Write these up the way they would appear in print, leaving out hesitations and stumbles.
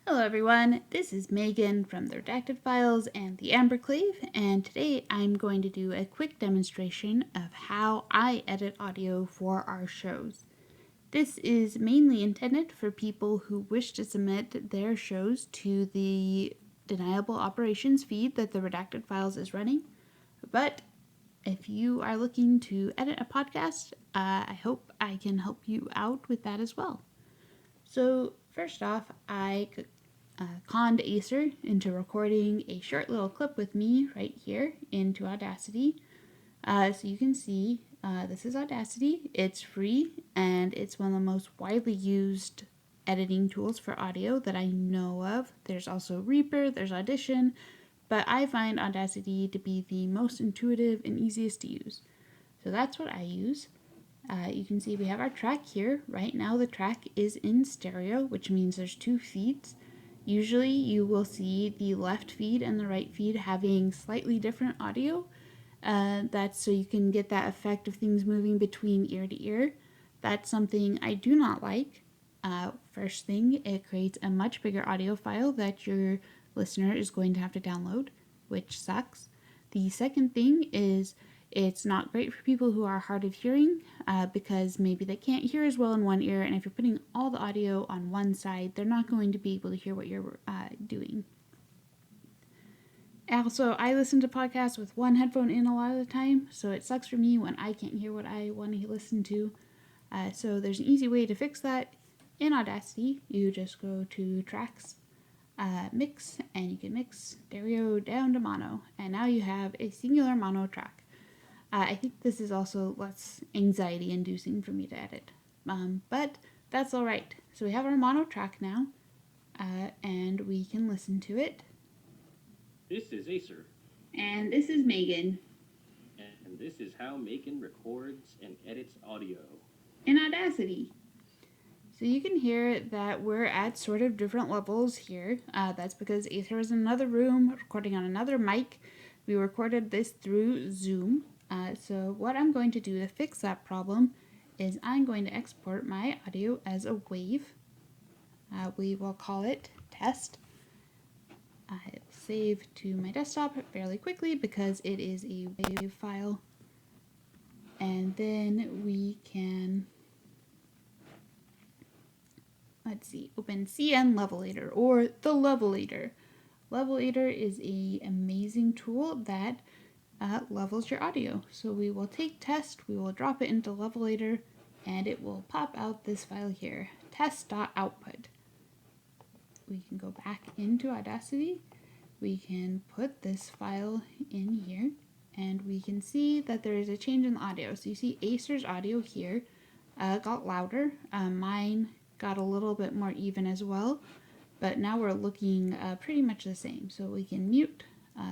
Hello everyone, this is Megan from the Redacted Files and the Amberclave, and today I'm going to do a quick demonstration of how I edit audio for our shows. This is mainly intended for people who wish to submit their shows to the Deniable Operations feed that the Redacted Files is running, but if you are looking to edit a podcast, I hope I can help you out with that as well. So first off, I conned Acer into recording a short little clip with me right here into Audacity. So you can see this is Audacity. It's free and it's one of the most widely used editing tools for audio that I know of. There's also Reaper, there's Audition, but I find Audacity to be the most intuitive and easiest to use. So that's what I use. You can see we have our track here. Right now the track is in stereo, which means there's two feeds. Usually you will see the left feed and the right feed having slightly different audio. That's so you can get that effect of things moving between ear to ear. That's something I do not like. First thing, it creates a much bigger audio file that your listener is going to have to download, which sucks. The second thing is it's not great for people who are hard of hearing because maybe they can't hear as well in one ear, and if you're putting all the audio on one side, they're not going to be able to hear what you're doing. Also, I listen to podcasts with one headphone in a lot of the time, so it sucks for me when I can't hear what I want to listen to. So there's an easy way to fix that. In Audacity, you just go to Tracks, Mix, and you can mix stereo down to mono, and now you have a singular mono track. I think this is also less anxiety inducing for me to edit, but that's alright. So we have our mono track now, and we can listen to it. This is Acer. And this is Megan. And this is how Megan records and edits audio in Audacity. So you can hear that we're at sort of different levels here. That's because Acer is in another room recording on another mic. We recorded this through Zoom. So what I'm going to do to fix that problem is I'm going to export my audio as a wave. We will call it test. It'll save to my desktop fairly quickly because it is a wave file. And then we can, open CN Levelator or the Levelator. Levelator is an amazing tool that levels your audio. So we will take test, we will drop it into Levelator, and it will pop out this file here, test.output. We can go back into Audacity, we can put this file in here, and we can see that there is a change in the audio. So you see Acer's audio here got louder, mine got a little bit more even as well, but now we're looking pretty much the same. So we can mute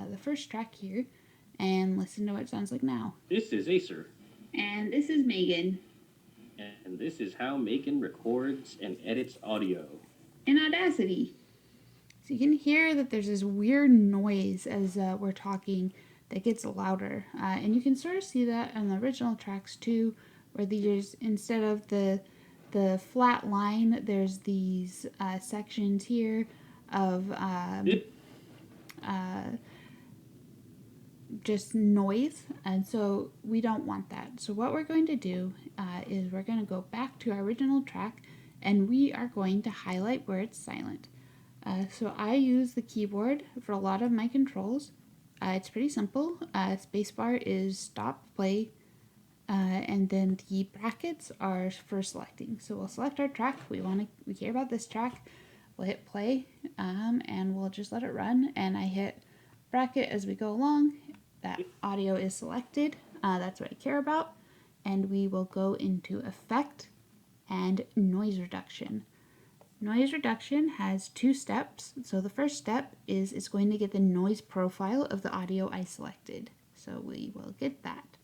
the first track here and listen to what it sounds like now. This is Acer. And this is Megan. And this is how Megan records and edits audio in Audacity. So you can hear that there's this weird noise as we're talking that gets louder. And you can sort of see that on the original tracks too, where there's, instead of the flat line, there's these sections here of just noise, and so we don't want that. So what we're going to do is we're going to go back to our original track and we are going to highlight where it's silent. So I use the keyboard for a lot of my controls. It's pretty simple. Spacebar is stop, play, and then the brackets are for selecting. So we'll select our track. We care about this track. We'll hit play, and we'll just let it run. And I hit bracket as we go along. That audio is selected. That's what I care about. And we will go into Effect and Noise Reduction. Noise reduction has two steps. So the first step is it's going to get the noise profile of the audio I selected. So we will get that.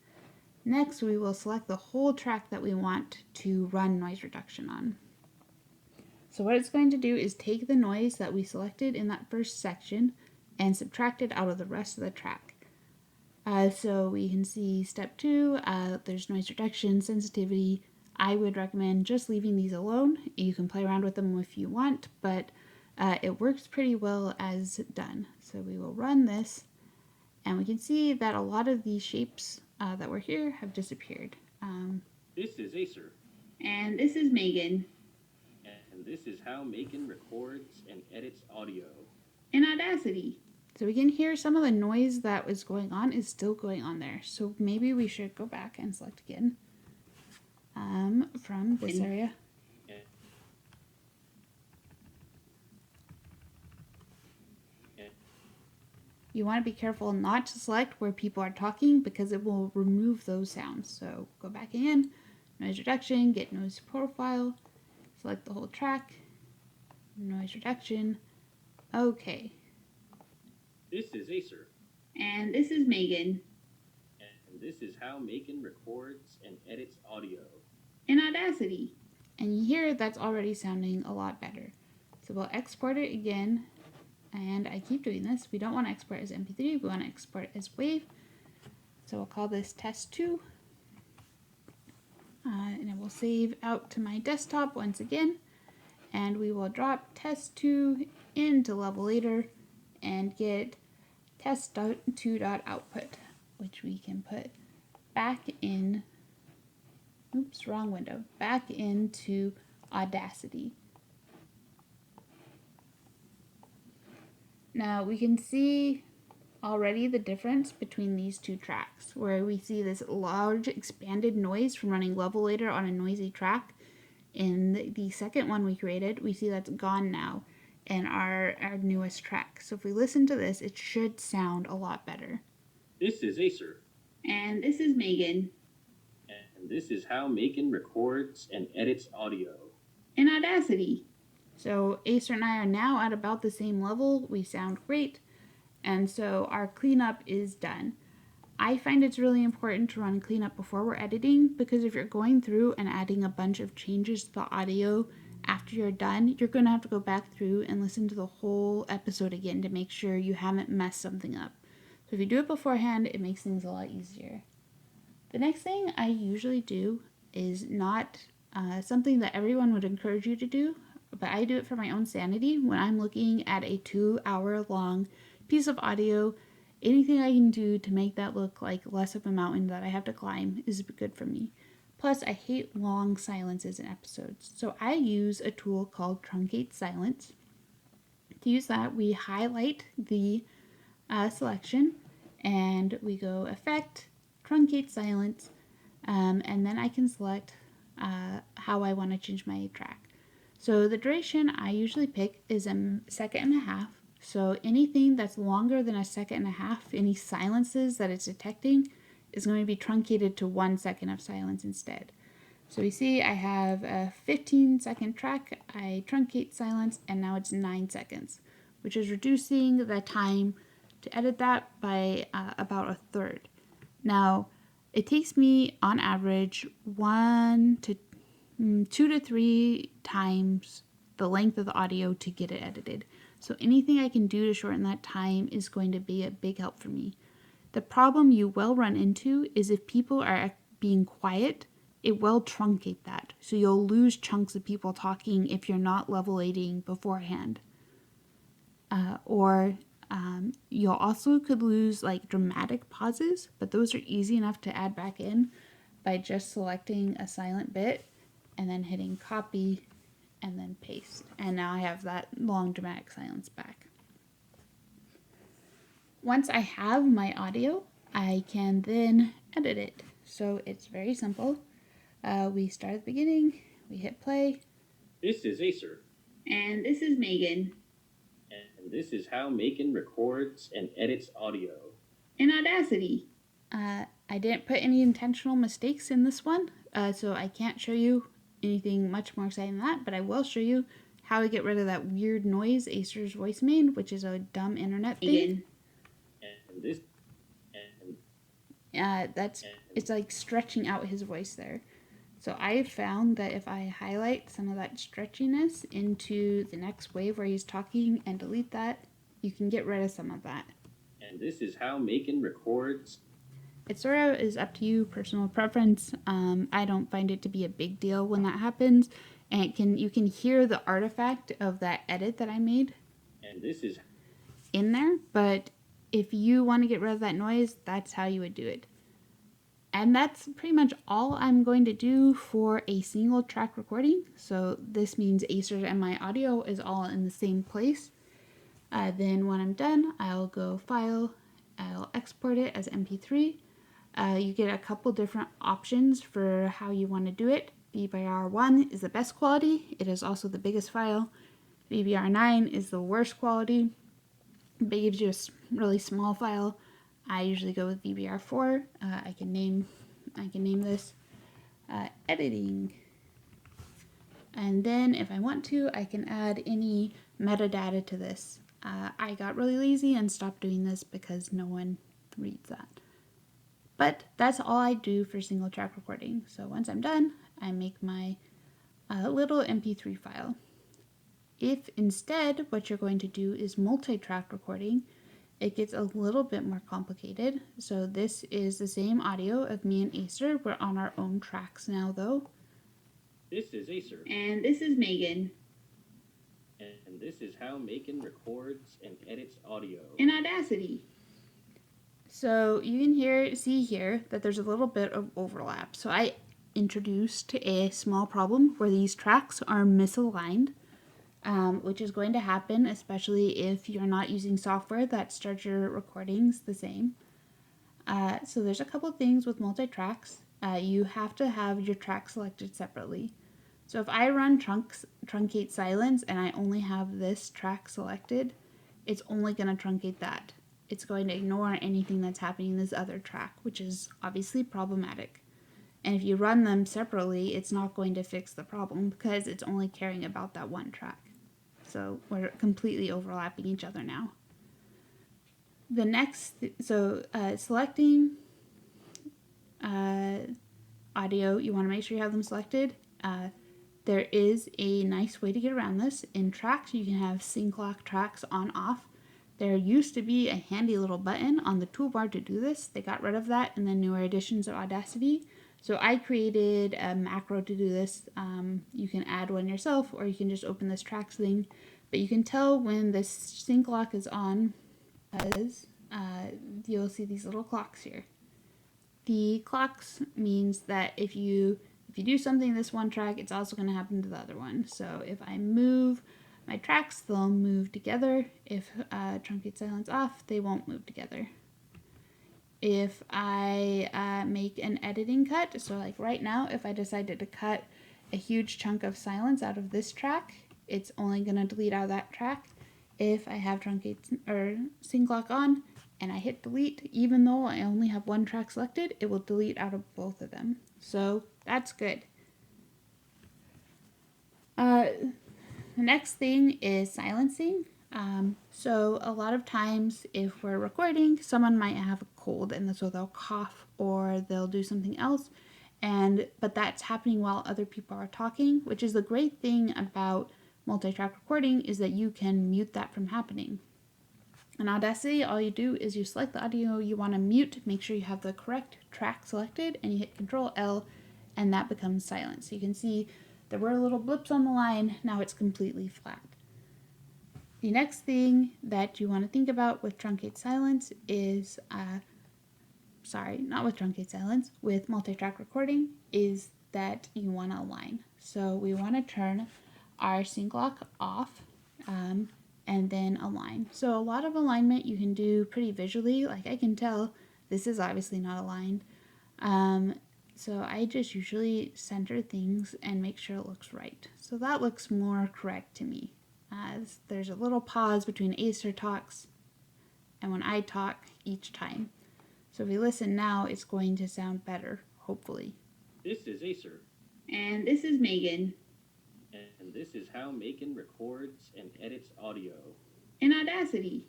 Next, we will select the whole track that we want to run noise reduction on. So what it's going to do is take the noise that we selected in that first section and subtract it out of the rest of the track. So we can see step 2, there's noise reduction, sensitivity. I would recommend just leaving these alone. You can play around with them if you want, but it works pretty well as done. So we will run this, and we can see that a lot of these shapes that were here have disappeared. This is Acer. And this is Megan. And this is how Macon records and edits audio. In Audacity. So we can hear some of the noise that was going on is still going on there. So maybe we should go back and select again from this area. You want to be careful not to select where people are talking because it will remove those sounds. So go back in, noise reduction, get noise profile, select the whole track, noise reduction. Okay. This is Acer. And this is Megan. And this is how Macon records and edits audio. In Audacity. And you hear that's already sounding a lot better. So we'll export it again. And I keep doing this. We don't want to export as MP3. We want to export as WAV. So we'll call this test 2. And it will save out to my desktop once again. And we will drop test 2 into Levelator and get test.2.output, which we can put back in, oops, wrong window, back into Audacity. Now we can see already the difference between these two tracks, where we see this large expanded noise from running Levelator on a noisy track. In the second one we created, we see that's gone now in our newest track. So if we listen to this, it should sound a lot better. This is Acer. And this is Megan. And this is how Macon records and edits audio. In Audacity. So Acer and I are now at about the same level. We sound great. And so our cleanup is done. I find it's really important to run cleanup before we're editing, because if you're going through and adding a bunch of changes to the audio after you're done, you're going to have to go back through and listen to the whole episode again to make sure you haven't messed something up. So if you do it beforehand, it makes things a lot easier. The next thing I usually do is not something that everyone would encourage you to do, but I do it for my own sanity. When I'm looking at a 2-hour-long piece of audio, anything I can do to make that look like less of a mountain that I have to climb is good for me. Plus, I hate long silences in episodes. So I use a tool called Truncate Silence. To use that, we highlight the selection and we go Effect, Truncate Silence, and then I can select how I want to change my track. So the duration I usually pick is 1.5 seconds. So anything that's longer than 1.5 seconds, any silences that it's detecting, is going to be truncated to 1 second of silence instead. So we see I have a 15-second track, I truncate silence, and now it's 9 seconds, which is reducing the time to edit that by about 1/3. Now, it takes me on average 2 to 3 times the length of the audio to get it edited. So anything I can do to shorten that time is going to be a big help for me. The problem you will run into is if people are being quiet, it will truncate that. So you'll lose chunks of people talking if you're not levelating beforehand. Or you'll also could lose like dramatic pauses, but those are easy enough to add back in by just selecting a silent bit and then hitting copy and then paste. And now I have that long dramatic silence back. Once I have my audio, I can then edit it. So it's very simple. We start at the beginning, we hit play. This is Acer. And this is Megan. And this is how Macon records and edits audio. In Audacity. I didn't put any intentional mistakes in this one, so I can't show you anything much more exciting than that, but I will show you how to get rid of that weird noise Acer's voice made, which is a dumb internet thing. And this, it's like stretching out his voice there. So I found that if I highlight some of that stretchiness into the next wave where he's talking and delete that, you can get rid of some of that. And this is how Macon records. It sort of is up to you, personal preference. I don't find it to be a big deal when that happens. and you can hear the artifact of that edit that I made And this is in there, but if you want to get rid of that noise, that's how you would do it. And that's pretty much all I'm going to do for a single track recording. So this means Acer and my audio is all in the same place. Then when I'm done, I'll go File, I'll export it as MP3. You get a couple different options for how you want to do it. BBR1 is the best quality. It is also the biggest file. BBR9 is the worst quality. It gives you a really small file. I usually go with BBR4. I can name this editing. And then if I want to, I can add any metadata to this. I got really lazy and stopped doing this because no one reads that. But that's all I do for single track recording. So once I'm done, I make my little MP3 file. If instead what you're going to do is multi-track recording, it gets a little bit more complicated. So this is the same audio of me and Acer. We're on our own tracks now though. This is Acer. And this is Megan. And this is how Macon records and edits audio. In Audacity. So you can see here that there's a little bit of overlap. So I introduced a small problem where these tracks are misaligned, which is going to happen especially if you're not using software that starts your recordings the same. So there's a couple things with multi-tracks. You have to have your track selected separately. So if I run Truncate Silence and I only have this track selected, it's only going to truncate that. It's going to ignore anything that's happening in this other track, which is obviously problematic. And if you run them separately, it's not going to fix the problem because it's only caring about that one track. So we're completely overlapping each other now. The next, selecting audio, you want to make sure you have them selected. There is a nice way to get around this. In tracks, you can have sync lock tracks on off. There used to be a handy little button on the toolbar to do this. They got rid of that in the newer editions of Audacity. So I created a macro to do this. You can add one yourself or you can just open this tracks thing. But you can tell when this sync lock is on because you'll see these little clocks here. The clocks means that if you do something this one track, it's also going to happen to the other one. So if I move my tracks, they'll move together. If Truncate Silence off, they won't move together. If I make an editing cut, so like right now, if I decided to cut a huge chunk of silence out of this track, it's only going to delete out of that track. If I have Truncate or sync lock on and I hit delete, even though I only have one track selected, it will delete out of both of them. So that's good. The next thing is silencing. So a lot of times if we're recording, someone might have a cold and so they'll cough or they'll do something else. But that's happening while other people are talking, which is the great thing about multi-track recording is that you can mute that from happening. In Audacity, all you do is you select the audio you want to mute, make sure you have the correct track selected, and you hit Control L, and that becomes silent. So you can see there were little blips on the line, now it's completely flat. The next thing that you want to think about with Truncate Silence is, with multi-track recording is that you want to align. So we want to turn our sync lock off, and then align. So a lot of alignment you can do pretty visually. Like I can tell this is obviously not aligned. So I just usually center things and make sure it looks right. So that looks more correct to me. As there's a little pause between Acer talks and when I talk each time. So if we listen now, it's going to sound better, hopefully. This is Acer. And this is Megan. And this is how Macon records and edits audio. In Audacity.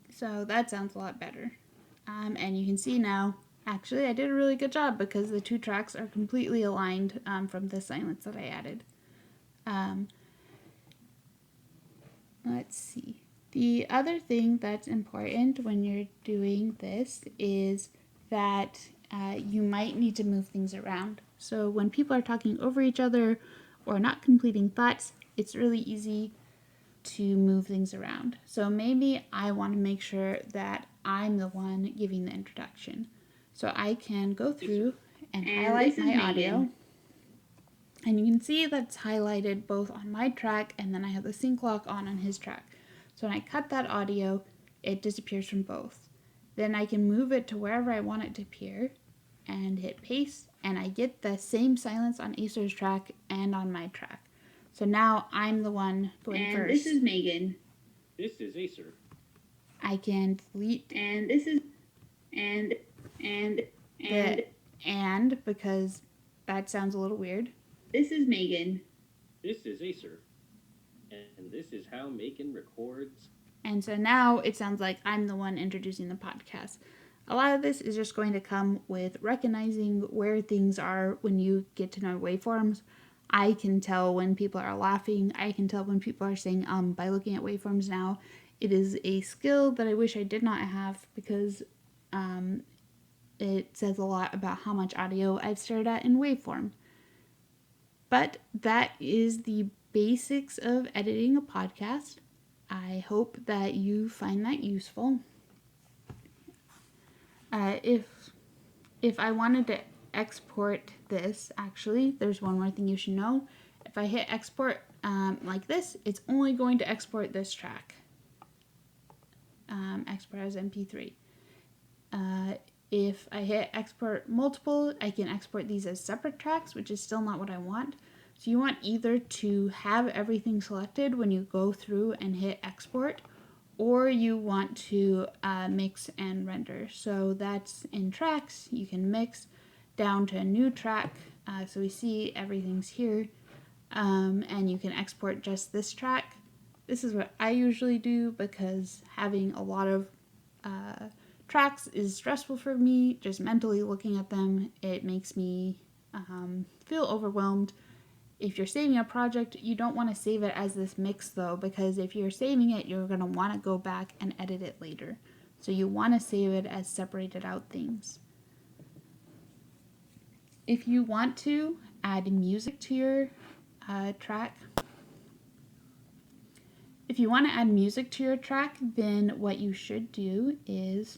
So that sounds a lot better. And you can see now, actually I did a really good job because the two tracks are completely aligned from the silence that I added. Let's see. The other thing that's important when you're doing this is that you might need to move things around. So when people are talking over each other or not completing thoughts, it's really easy to move things around. So maybe I want to make sure that I'm the one giving the introduction. So I can go through and highlight my audio. And you can see that's highlighted both on my track, and then I have the sync lock on his track. So when I cut that audio, it disappears from both. Then I can move it to wherever I want it to appear and hit paste, and I get the same silence on Acer's track and on my track. So now I'm the one going first. This is Megan. This is Acer. I can delete And this is and because that sounds a little weird. This is Megan. This is Acer. And this is how Megan records. And so now it sounds like I'm the one introducing the podcast. A lot of this is just going to come with recognizing where things are when you get to know waveforms. I can tell when people are laughing. I can tell when people are saying by looking at waveforms now. It is a skill that I wish I did not have because it says a lot about how much audio I've stared at in waveform. But that is the basics of editing a podcast. I hope that you find that useful. If I wanted to export this, actually, there's one more thing you should know. If I hit export like this, it's only going to export this track. Export as MP3. If I hit export multiple, I can export these as separate tracks, which is still not what I want. So you want either to have everything selected when you go through and hit export, or you want to mix and render. So that's in tracks. You can mix down to a new track. So we see everything's here. And you can export just this track. This is what I usually do because having a lot of tracks is stressful for me. Just mentally looking at them, it makes me feel overwhelmed. If you're saving a project, you don't want to save it as this mix though, because if you're saving it, you're going to want to go back and edit it later. So you want to save it as separated out things. If you want to add music to your track, then what you should do is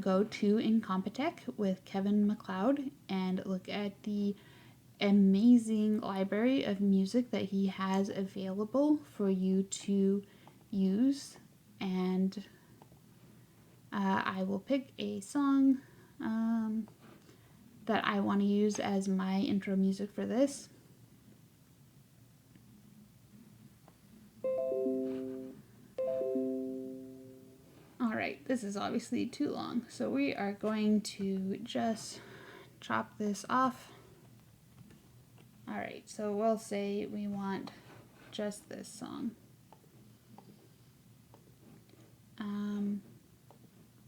go to Incompetech with Kevin MacLeod and look at the amazing library of music that he has available for you to use. And I will pick a song that I want to use as my intro music for this. Alright, this is obviously too long, so we are going to just chop this off. Alright, so we'll say we want just this song.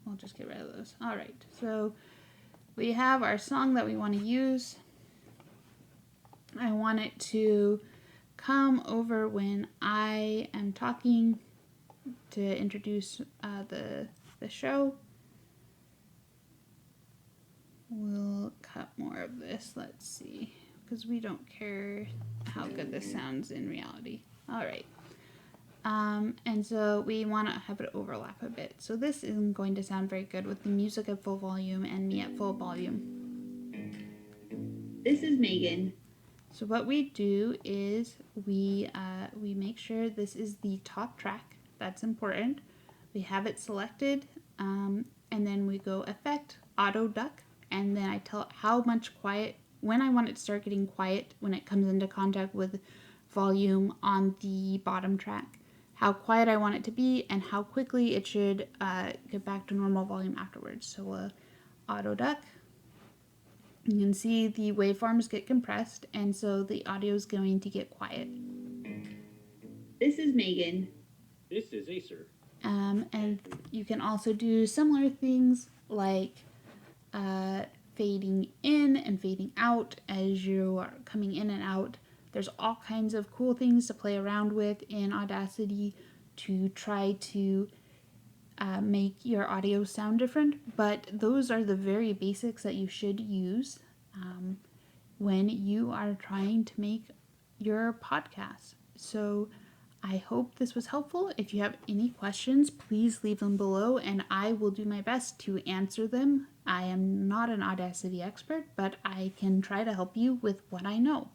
We'll just get rid of those. Alright, so we have our song that we want to use. I want it to come over when I am talking to introduce the show. We'll cut more of this, let's see, because we don't care how good this sounds in reality. Alright. And so we want to have it overlap a bit. So this isn't going to sound very good with the music at full volume and me at full volume. This is Megan. So what we do is we make sure this is the top track. That's important. We have it selected, and then we go Effect, Auto Duck, and then I tell it how much quiet, when I want it to start getting quiet when it comes into contact with volume on the bottom track, how quiet I want it to be, and how quickly it should get back to normal volume afterwards. So Auto Duck. You can see the waveforms get compressed, and so the audio is going to get quiet. This is Megan. This is Acer. And you can also do similar things like fading in and fading out as you are coming in and out. There's all kinds of cool things to play around with in Audacity to try to make your audio sound different, but those are the very basics that you should use when you are trying to make your podcast. So I hope this was helpful. If you have any questions, please leave them below and I will do my best to answer them. I am not an Audacity expert, but I can try to help you with what I know.